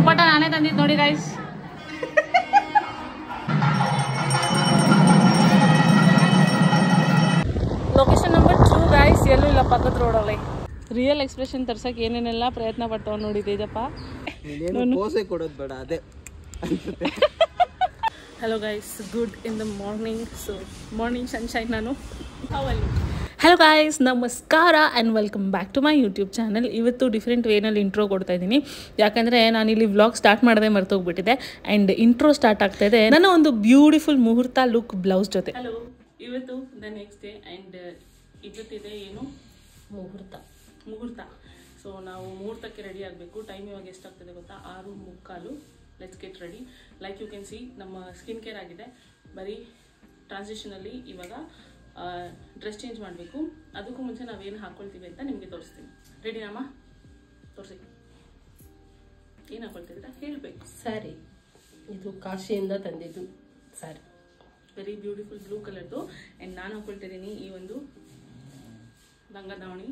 ದುಪ್ಪಟ್ಟ ನಾನೇ ತಂದಿದ್ದು ನೋಡಿ ಗೈಸ್. ಲೊಕೇಶನ್ ನಂಬರ್ 2 ಗೈಸ್, ಎಲ್ಲೂ ಇಲ್ಲ, ಪಕ್ಕದ ರೋಡಲ್ಲಿ. ರಿಯಲ್ ಎಕ್ಸ್ಪ್ರೆಷನ್ ತರ್ಸಕ್ಕೆ ಏನೇನೆಲ್ಲ ಪ್ರಯತ್ನ ಪಡ್ತಾವ್ ನೋಡಿ ತೇಜಪ್ಪ. ಕೊಡೋದು ಬೇಡ ಅದೇ. Hello guys, good in the morning. So morning sunshine ನಾನು. ಹಲೋ ಗಾಯ್ಸ್, ನಮಸ್ಕಾರ and welcome back to my YouTube channel. ಇವತ್ತು ಡಿಫ್ರೆಂಟ್ ವೇನಲ್ಲಿ ಇಂಟ್ರೋ ಕೊಡ್ತಾ ಇದ್ದೀನಿ, ಯಾಕಂದರೆ ನಾನಿಲ್ಲಿ ವ್ಲಾಗ್ ಸ್ಟಾರ್ಟ್ ಮಾಡದೆ ಮರ್ತೋಗ್ಬಿಟ್ಟಿದೆ. ಆ್ಯಂಡ್ ಇಂಟ್ರೋ ಸ್ಟಾರ್ಟ್ ಆಗ್ತಾ ಇದೆ ನನ್ನ ಒಂದು ಬ್ಯೂಟಿಫುಲ್ ಮುಹೂರ್ತ ಲುಕ್ ಬ್ಲೌಸ್ ಜೊತೆ. ಹಲೋ, ಇವತ್ತು ದ ನೆಕ್ಸ್ಟ್ ಡೇ ಆ್ಯಂಡ್ ಇವತ್ತಿದೆ ಏನು ಮುಹೂರ್ತ. ಸೊ ನಾವು ಮುಹೂರ್ತಕ್ಕೆ ರೆಡಿ ಆಗಬೇಕು. ಟೈಮ್ ಇವಾಗ ಎಷ್ಟಾಗ್ತದೆ ಗೊತ್ತಾ? 6:45. Let's get ready. Like you can see, ನಮ್ಮ ಸ್ಕಿನ್ ಕೇರ್ ಆಗಿದೆ. ಬರೀ ಟ್ರಾನ್ಸಿಷನಲ್ಲಿ ಇವಾಗ ಡ್ರೆಸ್ ಚೇಂಜ್ ಮಾಡಬೇಕು. ಅದಕ್ಕೂ ಮುಂಚೆ ನಾವೇನು ಹಾಕ್ಕೊಳ್ತೀವಿ ಅಂತ ನಿಮಗೆ ತೋರಿಸ್ತೀನಿ. ರೆಡಿನಮ್ಮ? ತೋರಿಸಿ. ಏನು ಹಾಕ್ಕೊಳ್ತಿದ್ದೀರಾ ಹೇಳಬೇಕು. ಸ್ಯಾರಿ, ಇದು ಕಾಶಿಯಿಂದ ತಂದಿದ್ದು ಸ್ಯಾರಿ, ವೆರಿ ಬ್ಯೂಟಿಫುಲ್ ಬ್ಲೂ ಕಲರ್ದು. ಆ್ಯಂಡ್ ನಾನು ಹಾಕ್ಕೊಳ್ತಿದ್ದೀನಿ ಈ ಒಂದು ಲಂಗ ದಾವಣಿ,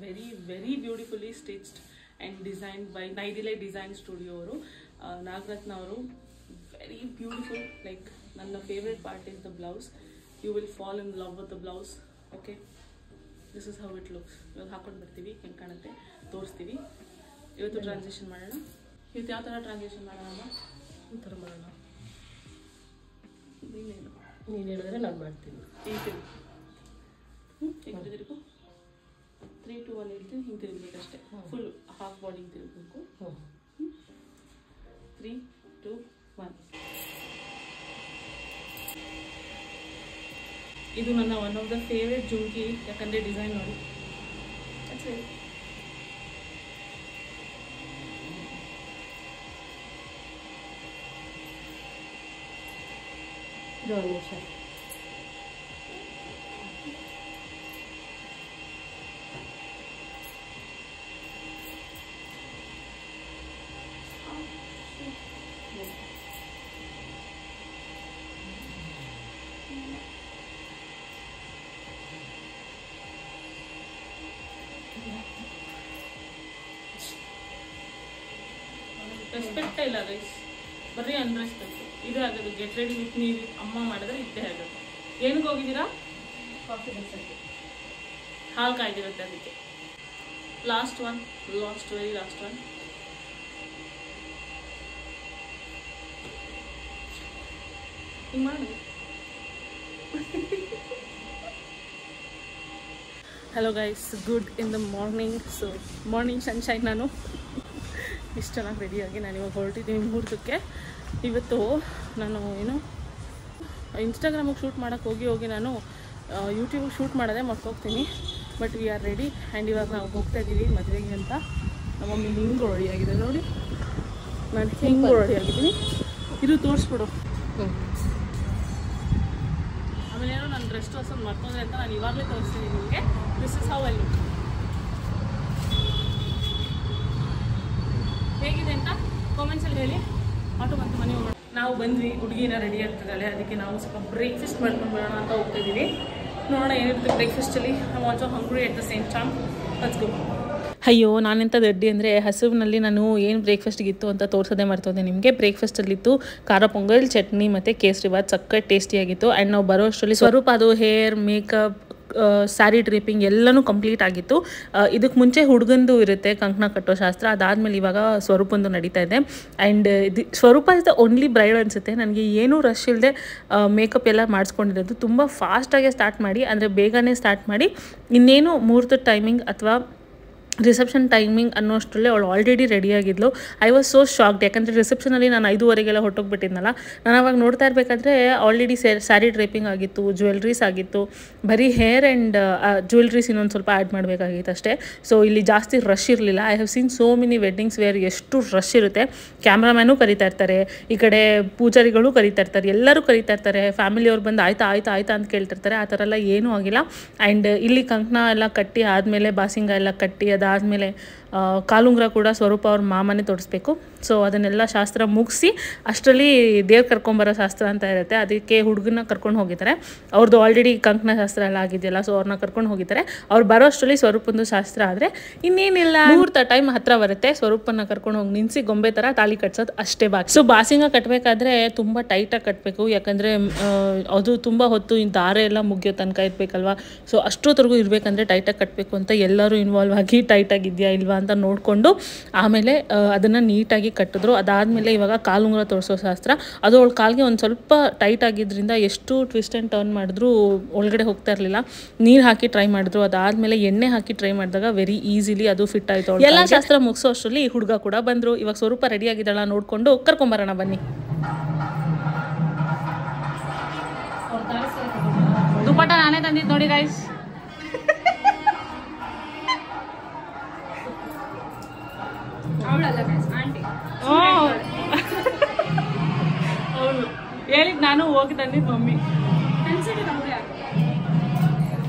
very very beautifully stitched and designed by Naidile design studio ಅವರು, ನಾಗರತ್ನ ಅವರು. Very beautiful. ಲೈಕ್ ನನ್ನ favourite part is the blouse. You will fall in love with the blouse. Okay, this is how it looks. ಇವಾಗ ಹಾಕೊಂಡು ಬರ್ತೀವಿ, ಹೆಂಗೆ ಕಾಣುತ್ತೆ ತೋರಿಸ್ತೀವಿ. ಇವತ್ತು ಟ್ರಾನ್ಸಾಕ್ಷನ್ ಮಾಡೋಣ. ಇವತ್ತು ಯಾವ ಥರ ಟ್ರಾನ್ಸಾಕ್ಷನ್ ಮಾಡೋಣ? ಈ ಥರ ಮಾಡೋಣ. ನೀನು ಹೇಳಿದ್ರೆ ನಾನು ಮಾಡ್ತೀನಿ. ಈಗ ಹಿಂಗೆ ತಿರುಗು. 3, 2, 1 ಹೇಳ್ತೀನಿ. ಹಿಂಗೆ ತಿರುಗಬೇಕಷ್ಟೇ. ಫುಲ್ ಹಾಫ್ ಬಾಡಿ ತಿರುಗಬೇಕು. 3, 2, 1. ಇದು ನನ್ನ ಒನ್ ಆಫ್ ದ ಫೇವ್ರೆಟ್ ಜುಮ್ಕಿ, ಯಾಕಂದರೆ ಡಿಸೈನ್ ನೋಡಿ. ರೆಸ್ಪೆಕ್ಟೇ ಇಲ್ಲ ಗೈಸ್, ಬರೀ ಅನ್ರೆಸ್ಪೆಕ್ಟ್. ಇದೇ ಆಗೋದು. Get ready with me with ಅಮ್ಮ ಮಾಡಿದ್ರೆ ಇದ್ದೇ ಆಗೋದು. ಏನಕ್ಕೆ ಹೋಗಿದ್ದೀರಾ? ಕಾಫಿ ಬಸ್ಸಕ್ಕೆ ಹಾಲು ಕಾಯ್ದಿರುತ್ತೆ ಅದಕ್ಕೆ. Last one, very last one. ಹಿಂಗೆ ಮಾಡಿ. Hello guys, good in the morning. So morning sunshine ನಾನು. ಇಷ್ಟು ಚೆನ್ನಾಗಿ ರೆಡಿಯಾಗಿ ನಾನು ಇವಾಗ ಹೊರಟಿದ್ದೀನಿ ಮುಹೂರ್ತಕ್ಕೆ. ಇವತ್ತು ನಾನು ಏನು ಇನ್ಸ್ಟಾಗ್ರಾಮಿಗೆ ಶೂಟ್ ಮಾಡೋಕ್ಕೆ ಹೋಗಿ ನಾನು ಯೂಟ್ಯೂಬಿಗೆ ಶೂಟ್ ಮಾಡೋದೇ ಮರ್ತೋಗ್ತೀನಿ. But we are ready. And ಇವಾಗ ನಾವು ಹೋಗ್ತಾ ಇದ್ದೀವಿ ಮದುವೆಗೆ ಅಂತ. ನಮ್ಮ ಮಮ್ಮಿ ಹಿಂಗೆ ರೆಡಿಯಾಗಿದೆ ನೋಡಿ, ನಾನು ಹಿಂಗೆ ರೆಡಿಯಾಗಿದ್ದೀನಿ. ಇದು ತೋರಿಸ್ಬಿಡು. ಆಮೇಲೆ ಏನೋ ನಾನು ಡ್ರೆಸ್ ತೋರ್ಸೋದು ಮರ್ತೋದ್ರೆ ಅಂತ ನಾನು ಇವಾಗಲೇ ತೋರಿಸ್ತೀನಿ ನಿಮಗೆ. This is how I look. ಹೇಗಿದೆ ಅಂತ ಕಾಮೆಂಟ್ಸಲ್ಲಿ ಹೇಳಿ. ಆಟೋ ಬಂತು, ಮನೆ ಹೋಗೋಣ. ನಾವು ಬಂದ್ವಿ, ಹುಡುಗಿನ ರೆಡಿ ಆಗ್ತಿದ್ದಾಳೆ. ಅದಕ್ಕೆ ನಾವು ಸ್ವಲ್ಪ ಬ್ರೇಕ್ಫಾಸ್ಟ್ ಮಾಡ್ಕೊಂಡು ಬರೋಣ ಅಂತ ಹೋಗ್ತಿದ್ದೀವಿ. ನೋಡೋಣ ಏನಿರುತ್ತೆ ಬ್ರೇಕ್ಫಾಸ್ಟಲ್ಲಿ. I also hungry at the same time. Let's go. ಅಯ್ಯೋ, ನಾನೆಂಥ ದಡ್ಡಿ ಅಂದರೆ ಹಸುವಿನಲ್ಲಿ ನಾನು ಏನು ಬ್ರೇಕ್ಫಾಸ್ಟಿಗಿತ್ತು ಅಂತ ತೋರಿಸೋದೇ ಮರ್ತೋದೆ ನಿಮಗೆ. ಬ್ರೇಕ್ಫಾಸ್ಟಲ್ಲಿತ್ತು ಖಾರ ಪೊಂಗಲ್, ಚಟ್ನಿ ಮತ್ತು ಕೇಸರಿ ಬಾತ್. ಸಕ್ಕತ್ ಟೇಸ್ಟಿಯಾಗಿತ್ತು. ಆ್ಯಂಡ್ ನಾವು ಬರೋ ಅಷ್ಟರಲ್ಲಿ ಸ್ವರೂಪ ಅದು ಹೇರ್, ಮೇಕಪ್, ಸ್ಯಾರಿ ಡ್ರೇಪಿಂಗ್ ಎಲ್ಲನೂ ಕಂಪ್ಲೀಟ್ ಆಗಿತ್ತು. ಇದಕ್ಕೆ ಮುಂಚೆ ಹುಡುಗಂದು ಇರುತ್ತೆ ಕಂಕಣ ಕಟ್ಟೋ ಶಾಸ್ತ್ರ. ಅದಾದಮೇಲೆ ಇವಾಗ ಸ್ವರೂಪಂದು ನಡೀತಾ ಇದೆ. ಆ್ಯಂಡ್ ಸ್ವರೂಪ ಇಸ್ ದ ಓನ್ಲಿ ಬ್ರೈಡ್ ಅನಿಸುತ್ತೆ ನನಗೆ. ಏನೂ ರಶ್ ಇಲ್ಲದೆ ಮೇಕಪ್ ಎಲ್ಲ ಮಾಡಿಸ್ಕೊಂಡಿರೋದು. ತುಂಬ ಫಾಸ್ಟಾಗೆ ಸ್ಟಾರ್ಟ್ ಮಾಡಿ, ಅಂದರೆ ಬೇಗನೆ ಸ್ಟಾರ್ಟ್ ಮಾಡಿ, ಇನ್ನೇನು ಮುಹೂರ್ತದ ಟೈಮಿಂಗ್ ಅಥವಾ ರಿಸೆಪ್ಷನ್ ಟೈಮಿಂಗ್ ಅನ್ನೋಷ್ಟರಲ್ಲೇ ಅವಳು ಆಲ್ರೆಡಿ ರೆಡಿಯಾಗಿದ್ಲು. I was so shocked. ಯಾಕಂದರೆ ರಿಸೆಪ್ಷನಲ್ಲಿ ನಾನು 5:15 ಹೊರಟೋಗ್ಬಿಟ್ಟಿದ್ನಲ್ಲ. ನಾನು ಅವಾಗ ನೋಡ್ತಾ ಇರಬೇಕಾದ್ರೆ ಆಲ್ರೆಡಿ ಸ್ಯಾರಿ ಡ್ರೇಪಿಂಗ್ ಆಗಿತ್ತು, ಜ್ಯುವೆಲ್ರೀಸ್ ಆಗಿತ್ತು. ಬರೀ ಹೇರ್ ಆ್ಯಂಡ್ ಜ್ಯುವೆಲ್ರೀಸ್ ಇನ್ನೊಂದು ಸ್ವಲ್ಪ ಆ್ಯಡ್ ಮಾಡಬೇಕಾಗಿತ್ತು ಅಷ್ಟೇ. ಸೊ ಇಲ್ಲಿ ಜಾಸ್ತಿ ರಶ್ ಇರಲಿಲ್ಲ. I have seen so many weddings where ಎಷ್ಟು ರಶ್ ಇರುತ್ತೆ. ಕ್ಯಾಮ್ರಾಮ್ಯಾನು ಕರೀತಾ ಇರ್ತಾರೆ, ಈ ಕಡೆ ಪೂಜಾರಿಗಳು ಕರೀತಾ ಇರ್ತಾರೆ, ಎಲ್ಲರೂ ಕರೀತಾ ಇರ್ತಾರೆ. ಫ್ಯಾಮಿಲಿಯವ್ರು ಬಂದು ಆಯ್ತಾ ಅಂತ ಕೇಳ್ತಿರ್ತಾರೆ. ಆ ಥರ ಎಲ್ಲ ಏನೂ ಆಗಿಲ್ಲ. ಆ್ಯಂಡ್ ಇಲ್ಲಿ ಕಂಕಣ ಎಲ್ಲ ಕಟ್ಟಿ ಆದಮೇಲೆ ಬಾಸಿಂಗ ಎಲ್ಲ ಕಟ್ಟಿ ಅದಾದಮೇಲೆ ಕಾಲುಂಗ್ರ ಕೂಡ ಸ್ವರೂಪ ಅವ್ರ ಮಾಮನೇ ತೊಡಿಸ್ಬೇಕು. ಸೊ ಅದನ್ನೆಲ್ಲ ಶಾಸ್ತ್ರ ಮುಗಿಸಿ ಅಷ್ಟರಲ್ಲಿ ದೇವ್ರು ಕರ್ಕೊಂಬರೋ ಶಾಸ್ತ್ರ ಅಂತ ಇರುತ್ತೆ, ಅದಕ್ಕೆ ಹುಡುಗನ ಕರ್ಕೊಂಡು ಹೋಗಿದ್ದಾರೆ. ಅವ್ರದ್ದು ಆಲ್ರೆಡಿ ಕಂಕಣ ಶಾಸ್ತ್ರ ಎಲ್ಲ ಆಗಿದೆಯಲ್ಲ, ಸೊ ಅವ್ರನ್ನ ಕರ್ಕೊಂಡು ಹೋಗಿದ್ದಾರೆ. ಅವ್ರು ಬರೋ ಅಷ್ಟರಲ್ಲಿ ಸ್ವರೂಪಂದು ಶಾಸ್ತ್ರ ಆದರೆ ಇನ್ನೇನಿಲ್ಲ, ಮುಹೂರ್ತ ಟೈಮ್ ಹತ್ರ ಬರುತ್ತೆ. ಸ್ವರೂಪನ ಕರ್ಕೊಂಡು ಹೋಗಿ ನಿಲ್ಲಿಸಿ ಗೊಂಬೆ ಥರ ತಾಳಿ ಕಟ್ಸೋದು ಅಷ್ಟೇ ಬಾಕಿ. ಸೊ ಬಾಸಿಂಗ ಕಟ್ಟಬೇಕಾದ್ರೆ ತುಂಬ ಟೈಟಾಗಿ ಕಟ್ಟಬೇಕು, ಯಾಕಂದರೆ ಅದು ತುಂಬ ಹೊತ್ತು ದಾರೆ ಎಲ್ಲ ಮುಗಿಯೋ ತನಕ ಇರಬೇಕಲ್ವ. ಸೊ ಅಷ್ಟೊತ್ತರೆಗೂ ಇರಬೇಕಂದ್ರೆ ಟೈಟಾಗಿ ಕಟ್ಟಬೇಕು ಅಂತ ಎಲ್ಲರೂ ಇನ್ವಾಲ್ವ್ ಆಗಿ ಟೈಟಾಗಿದೆಯಾ ಇಲ್ವಾ ಅಂತ ನೋಡಿಕೊಂಡು ಆಮೇಲೆ ಅದನ್ನು ನೀಟಾಗಿ ಕಟ್ಟಿದ್ರು. ಅದಾದಮೇಲೆ ಇವಾಗ ಕಾಲುಂಗುರ ತೋರಿಸೋ ಶಾಸ್ತ್ರ. ಅದು ಅವಳ ಕಾಲಿಗೆ ಒಂದು ಸ್ವಲ್ಪ ಟೈಟ್ ಆಗಿದ್ದರಿಂದ ಎಷ್ಟು ಟ್ವಿಸ್ಟ್ ಆ್ಯಂಡ್ ಟರ್ನ್ ಮಾಡಿದ್ರು ಒಳಗಡೆ ಹೋಗ್ತಾ ಇರಲಿಲ್ಲ. ನೀರು ಹಾಕಿ ಟ್ರೈ ಮಾಡಿದ್ರು, ಅದಾದಮೇಲೆ ಎಣ್ಣೆ ಹಾಕಿ ಟ್ರೈ ಮಾಡಿದಾಗ ವೆರಿ ಈಸಿಲಿ ಅದು ಫಿಟ್ ಆಯಿತು. ಎಲ್ಲ ಶಾಸ್ತ್ರ ಮುಗಿಸೋ ಅಷ್ಟರಲ್ಲಿ ಹುಡುಗ ಕೂಡ ಬಂದರು. ಇವಾಗ ಸ್ವರೂಪ ರೆಡಿ ಆಗಿದ್ದಾಳ ನೋಡಿಕೊಂಡು ಕರ್ಕೊಂಬರೋಣ ಬನ್ನಿ. ದುಪ್ಪಟ್ಟ ನಾನೇ ತಂದಿದ್ದು ನೋಡಿ ಗೈಸ್. ಹೌದು ಹೇಳಿದ್ ನಾನು ಹೋಗಿ ತಂದಿದ್ದು ಮಮ್ಮಿ.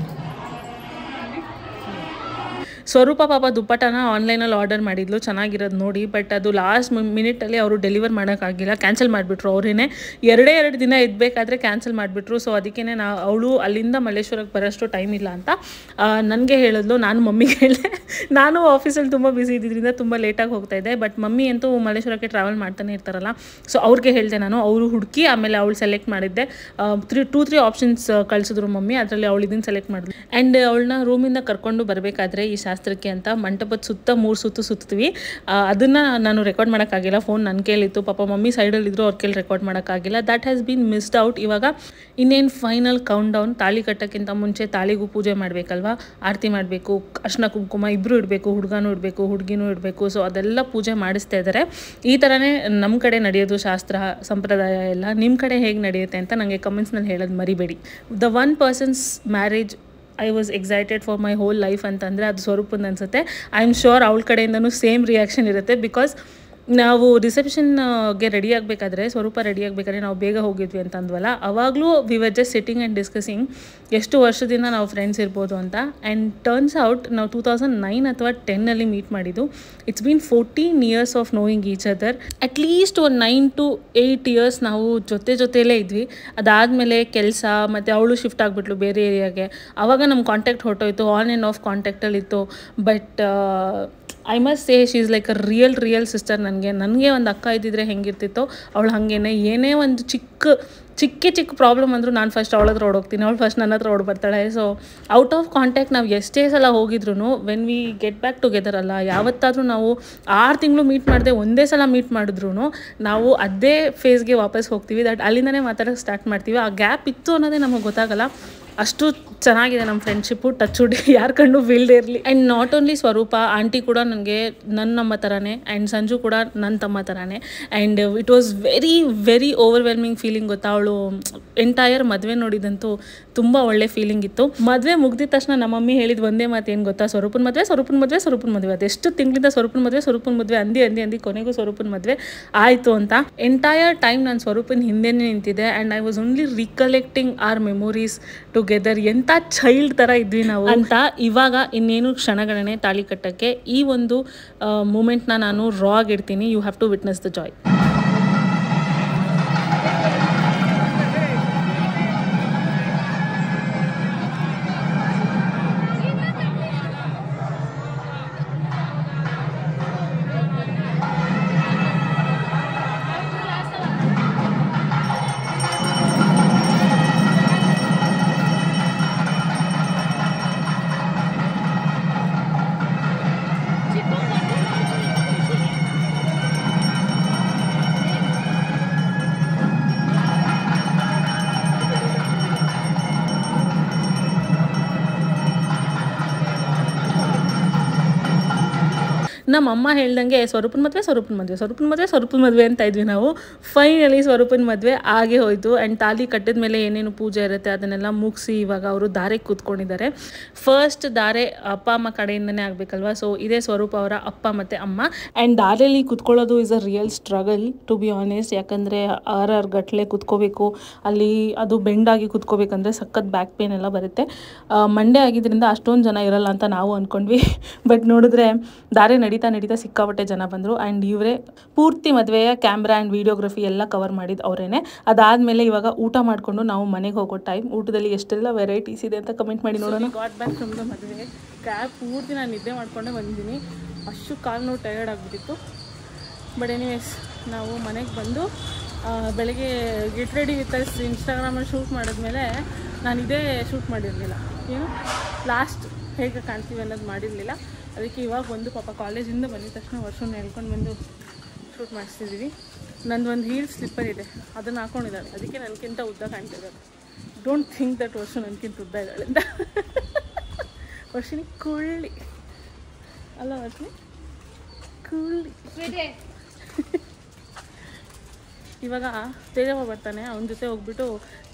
ಸ್ವರೂಪ ಪಾಪ ದುಪ್ಪಟ್ಟನ ಆನ್ಲೈನಲ್ಲಿ ಆರ್ಡರ್ ಮಾಡಿದ್ಲು, ಚೆನ್ನಾಗಿರೋದು ನೋಡಿ. ಬಟ್ ಅದು ಲಾಸ್ಟ್ ಮಿನಿಟಲ್ಲಿ ಅವರು ಡೆಲಿವರ್ ಮಾಡೋಕ್ಕಾಗಿಲ್ಲ, ಕ್ಯಾನ್ಸಲ್ ಮಾಡಿಬಿಟ್ರು. ಅವರೇನೆ 2 ದಿನ ಇದ್ಬೇಕಾದ್ರೆ ಕ್ಯಾನ್ಸಲ್ ಮಾಡಿಬಿಟ್ರು. ಸೊ ಅದಕ್ಕೇ ಅವಳು ಅಲ್ಲಿಂದ ಮಲ್ಲೇಶ್ವರಕ್ಕೆ ಬರೋಷ್ಟು ಟೈಮ್ ಇಲ್ಲ ಅಂತ ನನಗೆ ಹೇಳಿದ್ಲು. ನಾನು ಮಮ್ಮಿಗೆ ಹೇಳಿದೆ, ನಾನು ಆಫೀಸಲ್ಲಿ ತುಂಬ ಬ್ಯುಸಿ ಇದ್ದಿದ್ದರಿಂದ ತುಂಬ ಲೇಟಾಗಿ ಹೋಗ್ತಾ ಇದ್ದೆ. ಬಟ್ ಮಮ್ಮಿ ಅಂತೂ ಮಲ್ಲೇಶ್ವರಕ್ಕೆ ಟ್ರಾವೆಲ್ ಮಾಡ್ತಾನೆ ಇರ್ತಾರಲ್ಲ, ಸೊ ಅವ್ರಿಗೆ ಹೇಳಿದೆ ನಾನು. ಅವರು ಹುಡುಕಿ ಆಮೇಲೆ ಅವಳು ಸೆಲೆಕ್ಟ್ ಮಾಡಿದ್ದೆ. 2-3 ಆಪ್ಷನ್ಸ್ ಕಳಿಸಿದ್ರು ಮಮ್ಮಿ, ಅದರಲ್ಲಿ ಅವಳು ಇದನ್ನು ಸೆಲೆಕ್ಟ್ ಮಾಡಿದ್ಲು. ಆ್ಯಂಡ್ ಅವಳನ್ನ ರೂಮಿಂದ ಕರ್ಕೊಂಡು ಬರಬೇಕಾದ್ರೆ ಈ ಶಾಸ್ತ್ರಕ್ಕೆ ಅಂತ ಮಂಟಪದ ಸುತ್ತ 3 ಸುತ್ತು ಸುತ್ತೀವಿ. ಅದನ್ನು ನಾನು ರೆಕಾರ್ಡ್ ಮಾಡೋಕ್ಕಾಗಿಲ್ಲ, ಫೋನ್ ನನ್ನ ಕೇಳಿತ್ತು. ಪಾಪ ಮಮ್ಮಿ ಸೈಡಲ್ಲಿದ್ದರು, ಅವ್ರ ಕೇಳಿ ರೆಕಾರ್ಡ್ ಮಾಡೋಕ್ಕಾಗಿಲ್ಲ. That has been missed out. ಇವಾಗ ಇನ್ನೇನು ಫೈನಲ್ ಕೌಂಟ್ ಡೌನ್. ತಾಳಿ ಕಟ್ಟೋಕ್ಕಿಂತ ಮುಂಚೆ ತಾಳಿಗೂ ಪೂಜೆ ಮಾಡಬೇಕಲ್ವ, ಆರತಿ ಮಾಡಬೇಕು, ಅರ್ಶಿನ ಕುಂಕುಮ ಇಬ್ಬರು ಇಡಬೇಕು, ಹುಡುಗನೂ ಇಡಬೇಕು, ಹುಡುಗಿನೂ ಇಡಬೇಕು. ಸೊ ಅದೆಲ್ಲ ಪೂಜೆ ಮಾಡಿಸ್ತಾ ಇದ್ದಾರೆ. ಈ ಥರನೇ ನಮ್ಮ ಕಡೆ ನಡೆಯೋದು ಶಾಸ್ತ್ರ ಸಂಪ್ರದಾಯ ಎಲ್ಲ. ನಿಮ್ಮ ಕಡೆ ಹೇಗೆ ನಡೆಯುತ್ತೆ ಅಂತ ನನಗೆ ಕಮೆಂಟ್ಸ್ನಲ್ಲಿ ಹೇಳೋದು ಮರಿಬೇಡಿ. The one persons marriage I was excited for my whole life ಅಂತಂದರೆ ಅದು ಸ್ವರೂಪಂದು ಅನಿಸುತ್ತೆ. ಐ ಆಮ್ ಶ್ಯೂರ್ ಅವಳ ಕಡೆಯಿಂದನೂ ಸೇಮ್ ರಿಯಾಕ್ಷನ್ ಇರುತ್ತೆ. ಬಿಕಾಸ್ ನಾವು ರಿಸೆಪ್ಷನ್ಗೆ ರೆಡಿ ಆಗಬೇಕಾದ್ರೆ, ಸ್ವರೂಪ ರೆಡಿ ಆಗಬೇಕಾದ್ರೆ ನಾವು ಬೇಗ ಹೋಗಿದ್ವಿ ಅಂತ ಅಂದ್ವಲ್ಲ, ಅವಾಗಲೂ we were just sitting and discussing ಎಷ್ಟು ವರ್ಷದಿಂದ ನಾವು ಫ್ರೆಂಡ್ಸ್ ಇರ್ಬೋದು ಅಂತ. ಆ್ಯಂಡ್ ಟರ್ನ್ಸ್ ಔಟ್ ನಾವು 2009 ಅಥವಾ 10 ಮೀಟ್ ಮಾಡಿದ್ದು. It's been 14 years of knowing each other. At least ಒಂದು 9 to 8 years ನಾವು ಜೊತೆಯಲ್ಲೇ ಇದ್ವಿ. ಅದಾದಮೇಲೆ ಕೆಲಸ ಮತ್ತು ಅವಳು ಶಿಫ್ಟ್ ಆಗಿಬಿಟ್ಲು ಬೇರೆ ಏರಿಯಾಗೆ. ಆವಾಗ ನಮ್ಮ ಕಾಂಟ್ಯಾಕ್ಟ್ ಹೊರಟೋಯ್ತು, ಆನ್ ಆ್ಯಂಡ್ ಆಫ್ ಕಾಂಟ್ಯಾಕ್ಟಲ್ಲಿತ್ತು. But I must say she is like a real sister. ನನಗೆ ಒಂದು ಅಕ್ಕ ಇದ್ದಿದ್ರೆ ಹೆಂಗಿರ್ತಿತ್ತೋ ಅವಳು ಹಾಗೇನೆ. ಏನೇ ಒಂದು ಚಿಕ್ಕ ಪ್ರಾಬ್ಲಮ್ ಅಂದರೂ ನಾನು ಫಸ್ಟ್ ಅವಳ ಹತ್ರ ಓಡೋಗ್ತೀನಿ, ಅವಳು ಫಸ್ಟ್ ನನ್ನ ಹತ್ರ ಓಡಿ ಬರ್ತಾಳೆ. ಸೊ ಔಟ್ ಆಫ್ ಕಾಂಟ್ಯಾಕ್ಟ್ ನಾವು ಎಷ್ಟೇ ಸಲ ಹೋಗಿದ್ರು when we get back together ಅಲ್ಲ, ಯಾವತ್ತಾದರೂ ನಾವು 6 ತಿಂಗಳು ಮೀಟ್ ಮಾಡಿದೆ ಒಂದೇ ಸಲ ಮೀಟ್ ಮಾಡಿದ್ರು ನಾವು ಅದೇ ಫೇಸ್ಗೆ ವಾಪಸ್ ಹೋಗ್ತೀವಿ. ದಟ್ ಅಲ್ಲಿಂದನೇ ಮಾತಾಡೋಕ್ಕೆ ಸ್ಟಾರ್ಟ್ ಮಾಡ್ತೀವಿ. ಆ ಗ್ಯಾಪ್ ಇತ್ತು ಅನ್ನೋದೇ ನಮಗೆ ಗೊತ್ತಾಗಲ್ಲ. ಅಷ್ಟು ಚೆನ್ನಾಗಿದೆ ನಮ್ಮ ಫ್ರೆಂಡ್ಶಿಪ್ಪು. ಟಚ್ ವುಡ್ ಯಾರ ಕಣ್ಣು ಬೀಳದೇ ಇರಲಿ. ಆ್ಯಂಡ್ ನಾಟ್ ಓನ್ಲಿ ಸ್ವರೂಪ, ಆಂಟಿ ಕೂಡ ನನಗೆ ನನ್ನ ಥರನೇ, ಆ್ಯಂಡ್ ಸಂಜು ಕೂಡ ನನ್ನ ತಮ್ಮ ಥರನೇ. And it was very overwhelming feeling ಗೊತ್ತಾ. ಅವಳು ಎಂಟೈರ್ ಮದುವೆ ನೋಡಿದಂತೂ ತುಂಬ ಒಳ್ಳೆ ಫೀಲಿಂಗ್ ಇತ್ತು. ಮದುವೆ ಮುಗ್ದಿದ ತಕ್ಷಣ ನಮ್ಮ ಮಮ್ಮಿ ಹೇಳಿದ ಒಂದೇ ಮಾತು ಏನು ಗೊತ್ತಾ, ಸ್ವರೂಪನ ಮದುವೆ ಅದೆಷ್ಟು ತಿಂಗಳಿಂದ ಸ್ವರೂಪನ ಮದುವೆ ಅಂದಿ ಕೊನೆಗೂ ಸ್ವರೂಪನ ಮದುವೆ ಆಯಿತು ಅಂತ. ಎಂಟೈರ್ ಟೈಮ್ ನಾನು ಸ್ವರೂಪನ ಹಿಂದೆನೇ ನಿಂತಿದ್ದೆ. And I was only recollecting our memories together. ಎಂಥ ಚೈಲ್ಡ್ ಥರ ಇದ್ವಿ ನಾವು ಅಂತ. ಇವಾಗ ಇನ್ನೇನು ಕ್ಷಣಗಳನ್ನೇ ತಾಳಿ ಕಟ್ಟಕ್ಕೆ. ಈ ಒಂದು ಮೂಮೆಂಟ್ನ ನಾನು ರಾ ಆಗಿಡ್ತೀನಿ. You have to witness the joy. ನಮ್ಮ ಅಮ್ಮ ಹೇಳ್ದಂಗೆ ಸ್ವರೂಪನ ಮದುವೆ ಅಂತ ಇದ್ವಿ ನಾವು. ಫೈನಲಿ ಸ್ವರೂಪನ ಮದುವೆ ಆಗೇ ಹೋಯಿತು. ಆ್ಯಂಡ್ ತಾಲಿ ಕಟ್ಟಿದ ಮೇಲೆ ಏನೇನು ಪೂಜೆ ಇರುತ್ತೆ ಅದನ್ನೆಲ್ಲ ಮುಗಿಸಿ ಇವಾಗ ಅವರು ದಾರೆಗೆ ಕೂತ್ಕೊಂಡಿದ್ದಾರೆ. ಫಸ್ಟ್ ದಾರೆ ಅಪ್ಪ ಅಮ್ಮ ಕಡೆಯಿಂದನೇ ಆಗಬೇಕಲ್ವ. ಸೊ ಇದೇ ಸ್ವರೂಪ ಅವರ ಅಪ್ಪ ಮತ್ತು ಅಮ್ಮ. ಆ್ಯಂಡ್ ದಾರೆಯಲ್ಲಿ ಕೂತ್ಕೊಳ್ಳೋದು is a real struggle to be honest. ಯಾಕಂದರೆ 6 ಗಂಟೆ ಕೂತ್ಕೋಬೇಕು, ಅಲ್ಲಿ ಅದು ಬೆಂಡಾಗಿ ಕೂತ್ಕೋಬೇಕಂದ್ರೆ ಸಖತ್ ಬ್ಯಾಕ್ ಪೇನ್ ಎಲ್ಲ ಬರುತ್ತೆ. ಮಂಡೇ ಆಗಿದ್ದರಿಂದ ಅಷ್ಟೊಂದು ಜನ ಇರಲ್ಲ ಅಂತ ನಾವು ಅಂದ್ಕೊಂಡ್ವಿ. ಬಟ್ ನೋಡಿದ್ರೆ ದಾರೆ ನಡೀತಾ ಸಿಕ್ಕಾಪಟ್ಟೆ ಜನ ಬಂದರು. ಆ್ಯಂಡ್ ಇವರೇ ಪೂರ್ತಿ ಮದುವೆಯ ಕ್ಯಾಮ್ರಾ ಆ್ಯಂಡ್ ವೀಡಿಯೋಗ್ರಫಿ ಎಲ್ಲ ಕವರ್ ಮಾಡಿದ್ದು ಅವರೇನೆ. ಅದಾದಮೇಲೆ ಇವಾಗ ಊಟ ಮಾಡಿಕೊಂಡು ನಾವು ಮನೆಗೆ ಹೋಗೋ ಟೈಮ್. ಊಟದಲ್ಲಿ ಎಷ್ಟೆಲ್ಲ ವೆರೈಟೀಸ್ ಇದೆ ಅಂತ ಕಮೆಂಟ್ ಮಾಡಿ ನೋಡೋಣ. ಗಾಟ್ ಬ್ಯಾಕ್ ಫ್ರಮ್ ದ ಮದುವೆ. ಕ್ಯಾಬ್ ಪೂರ್ತಿ ನಾನು ನಿದ್ದೆ ಮಾಡ್ಕೊಂಡೇ ಬಂದಿದ್ದೀನಿ. ಅಷ್ಟು ಕಾಲು ನೋವು ಟಯರ್ಡ್ ಆಗಿಬಿಟ್ಟಿತ್ತು. ಬಟ್ ಎನಿವೇಸ್ ನಾವು ಮನೆಗೆ ಬಂದು ಬೆಳಗ್ಗೆ ಗೆಟ್ ರೆಡಿ ವಿತ್ ಇನ್ಸ್ಟಾಗ್ರಾಮಲ್ಲಿ ಶೂಟ್ ಮಾಡಿದ್ಮೇಲೆ ನಾನು ಇದೇ ಶೂಟ್ ಮಾಡಿರಲಿಲ್ಲ. ಏನು ಲಾಸ್ಟ್ ಹೇಗೆ ಕಾಣ್ತೀವಿ ಅನ್ನೋದು ಮಾಡಿರಲಿಲ್ಲ. ಅದಕ್ಕೆ ಇವಾಗ ಒಂದು ಪಾಪ ಕಾಲೇಜಿಂದ ಬಂದಿದ ತಕ್ಷಣ ವರ್ಷನ ಹೇಳ್ಕೊಂಡು ಬಂದು ಶೂಟ್ ಮಾಡಿಸ್ತಿದ್ದೀವಿ. ನಂದೊಂದು ಹೀಲ್ ಸ್ಲಿಪ್ಪರ್ ಇದೆ, ಅದನ್ನು ಹಾಕ್ಕೊಂಡಿದ್ದಾಳೆ. ಅದಕ್ಕೆ ನನಗಿಂತ ಉದ್ದ ಕಾಣ್ತಿದ್ದಾರೆ. ಡೋಂಟ್ ಥಿಂಕ್ ದಟ್ ವರ್ಷ ನನಗಿಂತ ಉದ್ದ ಇದ್ದಾಳೆ ಅಂತ. ವರ್ಷಿನಿ ಕುಳ್ಳಿ ಅಲ್ಲ, ವರ್ಷಿನಿ ಕುಳ್ಳಿ. ಇವಾಗ ತೇಜವ ಬರ್ತಾನೆ, ಅವನ ಜೊತೆ ಹೋಗ್ಬಿಟ್ಟು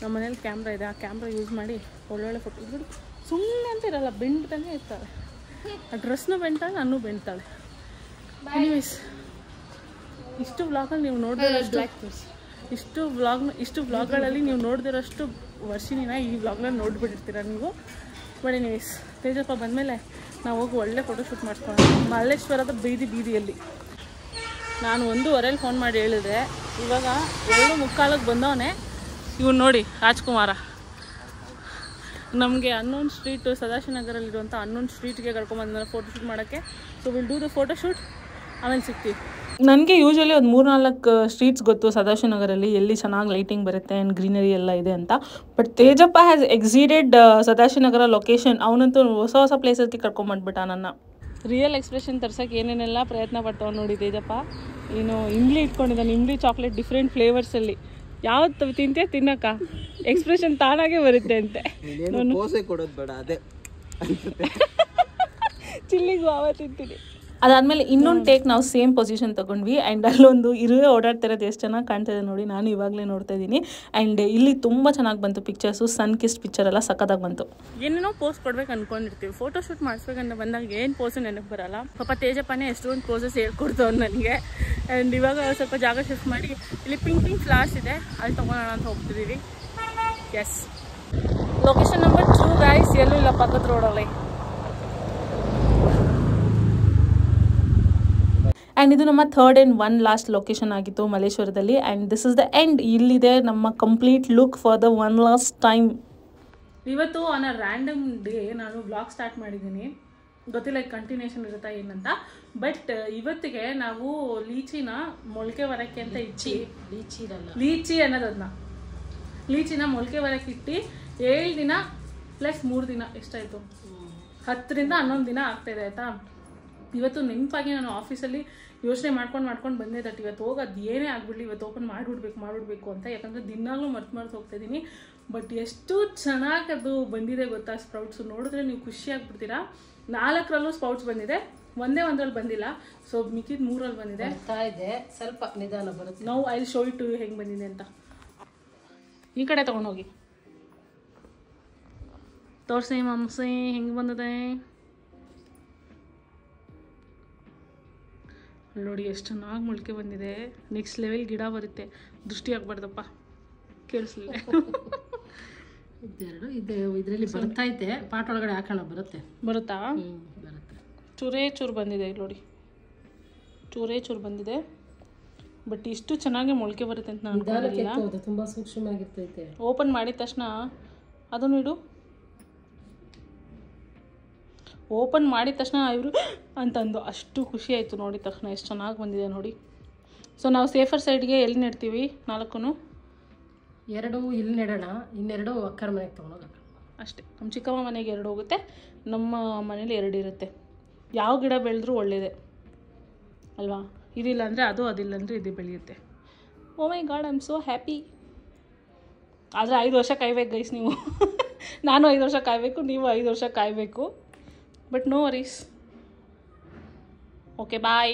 ನಮ್ಮ ಮನೇಲಿ ಕ್ಯಾಮ್ರಾ ಇದೆ, ಆ ಕ್ಯಾಮ್ರಾ ಯೂಸ್ ಮಾಡಿ ಒಳ್ಳೊಳ್ಳೆ ಫೋಟೋ ಇದ್ಬಿಟ್ಟು ಸುಮ್ಮನೆ ಅಂತ ಇರಲ್ಲ, ಬೆಂಡ್ತಾನೆ ಇರ್ತಾಳೆ. ಆ ಡ್ರೆಸ್ನೂ ಬೆಂಡ್ತಾಳೆ, ನಾನು ಬೆಂಡ್ತಾಳೆ. ಎನಿವೇಸ್ ಇಷ್ಟು ವ್ಲಾಗಲ್ಲಿ ನೀವು ನೋಡಿದಿರೋಷ್ಟು ಇಷ್ಟು ವ್ಲಾಗ್ಗಳಲ್ಲಿ ನೀವು ನೋಡಿದಿರೋಷ್ಟು ವರ್ಷಿನಿನ ಈ ವ್ಲಾಗ್ನಲ್ಲಿ ನೋಡ್ಬಿಟ್ಟಿರ್ತೀರ ನೀವು. ಬಟ್ ಎನಿವೇಸ್ ತೇಜಪ್ಪ ಬಂದಮೇಲೆ ನಾವು ಹೋಗಿ ಒಳ್ಳೆ ಫೋಟೋಶೂಟ್ ಮಾಡಿಸ್ಕೊಳ್ಳೋಣ ಮಲ್ಲೇಶ್ವರದ ಬೀದಿಯಲ್ಲಿ. ನಾನು 1:15 ಫೋನ್ ಮಾಡಿ ಹೇಳಿದೆ, ಇವಾಗ 2:45 ಬಂದವನೇ. ಇವ್ನು ನೋಡಿ ರಾಜ್ಕುಮಾರ. ನಮಗೆ ಅನ್ನೋನ್ ಸ್ಟ್ರೀಟು ಸದಾಶಿವನಗರಲ್ಲಿರುವಂಥ ಅನ್ನೋನ್ ಸ್ಟ್ರೀಟ್ಗೆ ಕರ್ಕೊಂಬಂದ ಫೋಟೋಶೂಟ್ ಮಾಡೋಕ್ಕೆ. So will do the photoshoot, ಆಮೇಲೆ ಸಿಗ್ತೀವಿ. ನನಗೆ ಯೂಶ್ವಲಿ ಒಂದು 3-4 ಸ್ಟ್ರೀಟ್ಸ್ ಗೊತ್ತು ಸದಾಶಿವನಗರಲ್ಲಿ ಎಲ್ಲಿ ಚೆನ್ನಾಗಿ ಲೈಟಿಂಗ್ ಬರುತ್ತೆ ಆ್ಯಂಡ್ ಗ್ರೀನರಿ ಎಲ್ಲ ಇದೆ ಅಂತ. But Tejappa has exceeded Sadashivanagar location. ಅವನಂತೂ ಹೊಸ ಪ್ಲೇಸಸ್ಗೆ ಕರ್ಕೊಂಬಂದ್ಬಿಟ್ಟ ನನ್ನ. ರಿಯಲ್ ಎಕ್ಸ್ಪ್ರೆಷನ್ ತರ್ಸೋಕ್ಕೆ ಏನೇನೆಲ್ಲ ಪ್ರಯತ್ನ ಪಡ್ತಾವೆ ನೋಡಿ ತೇಜಪ್ಪ. ಏನು ಇಂಬ್ಲಿ ಇಟ್ಕೊಂಡಿದ್ದಾನೆ, ಇಂಬ್ಲಿ ಚಾಕ್ಲೇಟ್ ಡಿಫ್ರೆಂಟ್ ಫ್ಲೇವರ್ಸಲ್ಲಿ. ಯಾವ್ದು ತಿಂತೆ ತಿನ್ನಕ್ಕ ಎಕ್ಸ್ಪ್ರೆಷನ್ ತಾನಾಗೆ ಬರುತ್ತೆ ಅಂತೆ. ಕೊಡೋದು ಬೇಡ, ಅದೇ ಚಿಲ್ಲಿಗೂ ಆವ ತಿಂತೀನಿ. ಅದಾದಮೇಲೆ ಇನ್ನೊಂದು ಟೇಕ್ ನಾವು ಸೇಮ್ ಪೊಸಿಷನ್ ತೊಗೊಂಡ್ವಿ. ಆ್ಯಂಡ್ ಅಲ್ಲೊಂದು ಇರುವೆ ಓಡಾಡ್ತಿರೋದು ಎಷ್ಟು ಚೆನ್ನಾಗಿ ಕಾಣ್ತಾಯಿದೆ ನೋಡಿ. ನಾನು ಇವಾಗಲೇ ನೋಡ್ತಾ ಇದ್ದೀನಿ. ಆ್ಯಂಡ್ ಇಲ್ಲಿ ತುಂಬ ಚೆನ್ನಾಗಿ ಬಂತು ಪಿಕ್ಚರ್ಸು. ಸನ್ ಕಿಸ್ಟ್ ಪಿಕ್ಚರ್ ಎಲ್ಲ ಸಕ್ಕತ್ತಾಗಿ ಬಂತು. ಏನೇನೋ ಪೋಸ್ಟ್ ಕೊಡ್ಬೇಕು ಅಂದ್ಕೊಂಡಿರ್ತೀವಿ, ಫೋಟೋಶೂಟ್ ಮಾಡಿಸ್ಬೇಕಂತ ಬಂದಾಗ ಏನು ಪೋಸು ನೆನಪು ಬರಲ್ಲ. ಪಾಪ ತೇಜಪ್ಪನೇ ಎಷ್ಟೊಂದು ಪೋಸಸ್ ಹೇಳ್ಕೊಡ್ತವ್ರು ನನಗೆ. ಆ್ಯಂಡ್ ಇವಾಗ ಸ್ವಲ್ಪ ಜಾಗ ಶಿಫ್ಟ್ ಮಾಡಿ ಇಲ್ಲಿ ಪಿಂಕ್ ಫ್ಲವರ್ಸ್ ಇದೆ, ಅಲ್ಲಿ ತೊಗೊಳೋಣ ಅಂತ ಹೋಗ್ತಿದ್ದೀವಿ. Yes, location number 2 guys. ಎಲ್ಲೂ ಇಲ್ಲ, ಪಕ್ಕದ ರೋಡಲ್ಲಿ. ಆ್ಯಂಡ್ ಇದು ನಮ್ಮ 3rd and 1 ಲಾಸ್ಟ್ ಲೊಕೇಶನ್ ಆಗಿತ್ತು ಮಲ್ಲೇಶ್ವರದಲ್ಲಿ. And this is the end. ಇಲ್ಲಿದೆ ನಮ್ಮ complete look for the 1 last time. ಇವತ್ತು ಆನ್ ಅ ರ್ಯಾಂಡಮ್ ಡೇ ನಾನು ವ್ಲಾಗ್ ಸ್ಟಾರ್ಟ್ ಮಾಡಿದ್ದೀನಿ. ಗೊತ್ತಿಲ್ಲ ಕಂಟಿನ್ಯೂಷನ್ ಇರುತ್ತಾ ಏನಂತ. ಬಟ್ ಇವತ್ತಿಗೆ ನಾವು ಲೀಚಿನ ಮೊಳಕೆ ಬರೋಕ್ಕೆ ಅಂತ ಲೀಚಿ ಅನ್ನೋದನ್ನ ಲೀಚಿನ ಮೊಳಕೆ ಬರೋಕ್ಕೆ ಇಟ್ಟು 7 ದಿನ ಪ್ಲಸ್ 3 ದಿನ ಎಷ್ಟಾಯಿತು, 10ರಿಂದ 11 ದಿನ ಆಗ್ತಾಯಿದೆ ಆಯಿತಾ. ಇವತ್ತು ನೆನಪಾಗಿ ನಾನು ಆಫೀಸಲ್ಲಿ ಯೋಚನೆ ಮಾಡ್ಕೊಂಡು ಬಂದೆ ದಟ್ ಇವತ್ತು ಹೋಗೋದು ಏನೇ ಆಗ್ಬಿಡ್ಲಿ ಇವತ್ತು ಓಪನ್ ಮಾಡಿಬಿಡ್ಬೇಕು ಅಂತ. ಯಾಕಂದರೆ ದಿನಾಗಲೂ ಮರ್ತು ಹೋಗ್ತಾಯಿದ್ದೀನಿ. ಬಟ್ ಎಷ್ಟು ಚೆನ್ನಾಗಿ ಅದು ಬಂದಿದೆ ಗೊತ್ತಾ ಸ್ಪ್ರೌಟ್ಸು. ನೋಡಿದ್ರೆ ನೀವು ಖುಷಿ ಆಗ್ಬಿಡ್ತೀರಾ. 4ರಲ್ಲೂ ಸ್ಪ್ರೌಟ್ಸ್ ಬಂದಿದೆ, ಒಂದರಲ್ಲಿ ಬಂದಿಲ್ಲ. ಸೊ ಮಿಕ್ಕಿದ 3ರಲ್ಲಿ ಬಂದಿದೆ. ಸ್ವಲ್ಪ ನಿಧಾನ ಬರುತ್ತೆ. ನಾವು ಐ ಶೋ ಇಟ್ ಹೆಂಗೆ ಬಂದಿದೆ ಅಂತ. ಈ ಕಡೆ ತೊಗೊಂಡೋಗಿ ತೋರಿಸಿ ಮಾಂಸೆ ಹೆಂಗೆ ಬಂದಿದೆ ನೋಡಿ. ಎಷ್ಟು ಚೆನ್ನಾಗಿ ಮೊಳಕೆ ಬಂದಿದೆ. ನೆಕ್ಸ್ಟ್ ಲೆವೆಲ್ ಗಿಡ ಬರುತ್ತೆ. ದೃಷ್ಟಿ ಆಗ್ಬಾರ್ದಪ್ಪ, ಕೇಳಿಸ್ಲಿಲ್ಲ. ಇದರಲ್ಲಿ ಬರ್ತೈತೆ, ಪಾಟ್ ಒಳಗಡೆ ಹಾಕೋಣ. ಬರುತ್ತಾ? ಬರುತ್ತೆ. ಚೂರು ಬಂದಿದೆ ನೋಡಿ, ಚೂರು ಬಂದಿದೆ. ಬಟ್ ಇಷ್ಟು ಚೆನ್ನಾಗಿ ಮೊಳಕೆ ಬರುತ್ತೆ ಅಂತ ನಾನು ಅನ್ಕೊಂಡಿಲ್ಲ. ತುಂಬ ಸೂಕ್ಷ್ಮವಾಗಿರ್ತೈತೆ. ಓಪನ್ ಮಾಡಿದ ತಕ್ಷಣ ಅದನ್ನು ಇಡು. ಓಪನ್ ಮಾಡಿದ ತಕ್ಷಣ ಇವರು ಅಂತಂದು ಅಷ್ಟು ಖುಷಿ ಆಯಿತು ನೋಡಿದ ತಕ್ಷಣ. ಎಷ್ಟು ಚೆನ್ನಾಗಿ ಬಂದಿದೆ ನೋಡಿ. ಸೊ ನಾವು ಸೇಫರ್ ಸೈಡ್ಗೆ ಎಲ್ಲಿ ನೆಡ್ತೀವಿ 4 2 ಇಲ್ಲಿ ನೆಡೋಣ, ಇನ್ನೆರಡು ಅಕ್ಕರ ಮನೆಗೆ ತೊಗೊಂಡೋಗ ಅಷ್ಟೇ. ನಮ್ಮ ಚಿಕ್ಕಮ್ಮ ಮನೆಗೆ 2 ಹೋಗುತ್ತೆ, ನಮ್ಮ ಮನೇಲಿ 2 ಇರುತ್ತೆ. ಯಾವ ಗಿಡ ಬೆಳೆದ್ರೂ ಒಳ್ಳೆಯದೇ ಅಲ್ವಾ. ಇದಿಲ್ಲ ಅಂದರೆ ಅದು, ಅದಿಲ್ಲ ಅಂದರೆ ಇದು ಬೆಳೆಯುತ್ತೆ. Oh my god, I am so happy. ಆದರೆ 5 ವರ್ಷ ಕಾಯ್ಬೇಕು ಗೈಸ್ ನೀವು. ನಾನು 5 ವರ್ಷ ಕಾಯಬೇಕು, ನೀವು 5 ವರ್ಷ ಕಾಯಬೇಕು. But no worries. Okay bye.